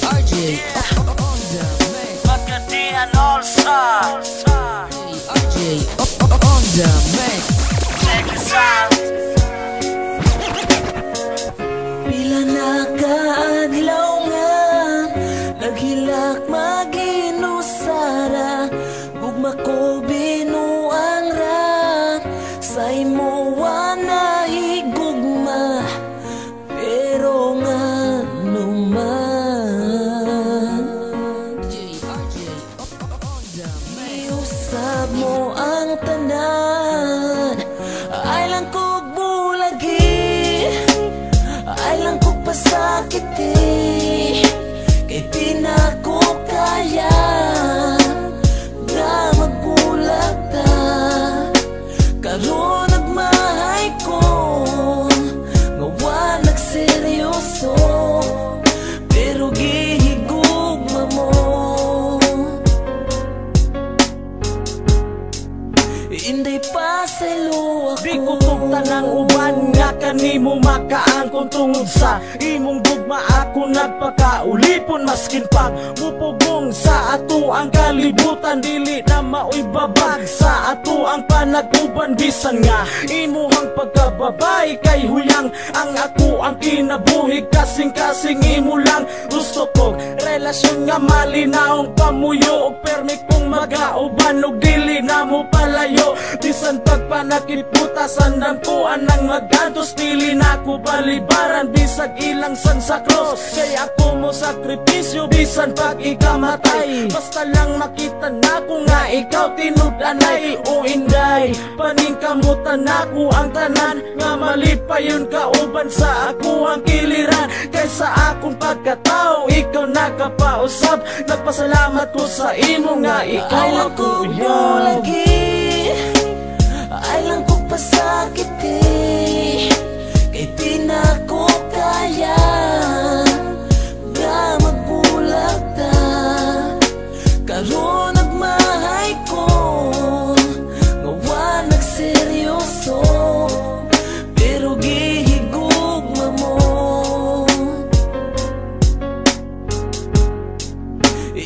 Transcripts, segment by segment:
RJ on the mix. Magkadihan All-Star RJ on the mix. Check this out. Pila na kaadlaw nga naghilak maginusara, gugma ko binuang ra sa imo na higugma, pero nga naman iusab mo ang tanan. Ay lang ko bulagi, ay lang ko pasakiti, kay di na ko kaya nga magbulag ta. Karon nagmahay ko nga wa nagseryoso, pero gihigugma mo. Inday pa sa luwa ko, Di ko tanang uban nga kanimo makaangkon tungod sa imong gugma. Ako nagpakaulipon maskin pag mupugong sa ato ang kalibutan. Dili na maoy babag sa ato ang panag-uban, bisan nga imuhang pagkababay kay huyang ang ako ang kinabuhi. Kasing-kasing imo lang gusto ko relasyon nga malinaong pamuyo, og permi kong magauban og dili na mo palayo. Bisan pagpanakit putasan ng kuan ng magantos, dili na ko balibaran bisag ilang san sa cross. Kay ako mo sakripisyo bisan pag ikamatay, basta lang makita na ko nga ikaw tinud-anay. O inday paningkamutan ako ang tanan, nga mali pa yun kauban sa ako ang kiliran. Kaysa akong pagkatao ikaw nakapausap, nagpasalamat ko sa imo nga ikaw ay lang ako ko bulagi, ay lang ko pasakiti, kay di na ko kaya nga magbulag ta. Karon nagmahay ko nga wa nagseryoso, pero gihigugma mo.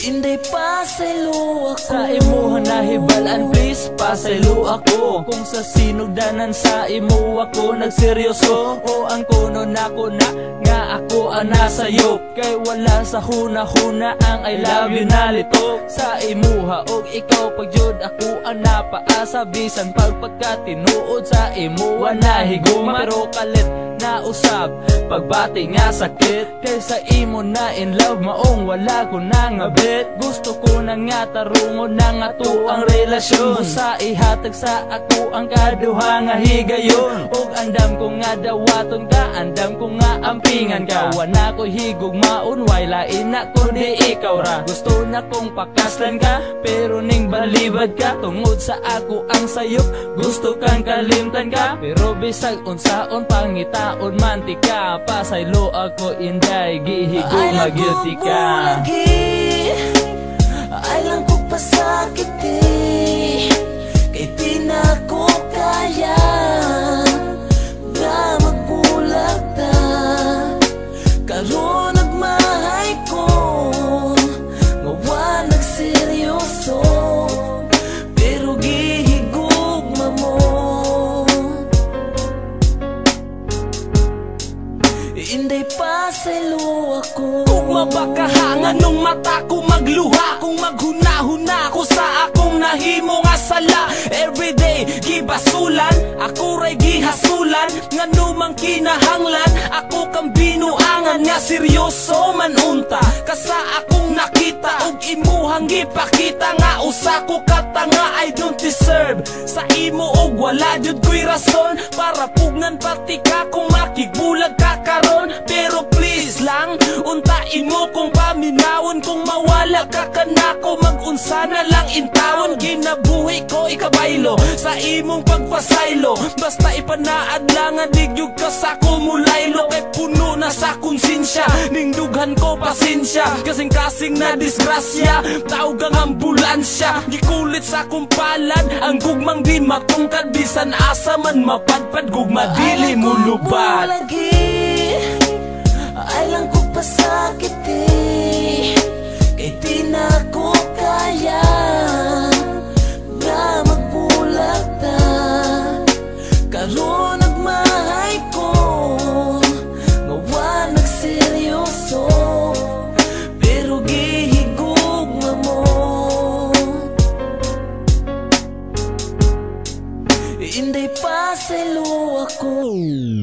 Inday pa sa luwa ko, sa imo nahibalan please pasaylo ako. Kung sa sinugdanan sa imo ako nagseryoso, o ang kuno nako na nga ako ang nasayo, kay wala sa huna-huna ang I love you na lito sa imuha. Og ikaw pagjud ako ang napaasa, bisan pagpagkatinuod sa imo nahiguma, pero kalit na usab pagbati nga sakit, kay sa imo na in love maong wala ko na nga bet. Gusto ko na nga tarungon na nga to ang relasyon, sa ihatag sa ako ang kaduha nga higayon. Og andam ko nga dawaton ka, andam ko nga ampingan ka, wana ko higugmaon way lain na kundi ikaw ra. Gusto na kong pakaslan ka, pero ning balibad ka tungod sa ako ang sayop. Gusto kang kalimtan ka, pero bisag unsaon pangitaon mantika, pasaylo ako inday gihigugma guilty ka. Ay lang ko pasakiti, kay di na ko kaya nga magbulag ta. Karon nagmahay ko nga wa nagseryoso, pero gihigugma mo. Inday pa sa luwa ko, kung mabakahangan nung mata ko magluha, kung maghuna-huna ko sa akong nahimo nga sala. Everyday gibasulan, ako ray gihasulan, nga numang kinahanglan ako kang binuangan nga seryoso man unta. Kasa akong nakita og imuhang gipakita, nga usa ko katanga I don't deserve sa imo, og wala jud ko'y rason para pugnan pati ka kung makigbulag ka karon. Pero please lang untain mo kung paminawon, kung mawala ka kanako mag-unsa na lang intawon. Ginabuhi ko ikabaylo sa imong pagpasaylo, basta ipanaad lang nga digyug ka sa kumulaylo. Kay puno na sa konsensya, ning dughan ko pasensya, kasing-kasing na disgrasya, tawag ang ambulansya. Gikulit sa kumpalad ang gugmang di matungkad, bisan asa man mapadpad gugma dili mo lubad. ay lang ko pasakiti, ako.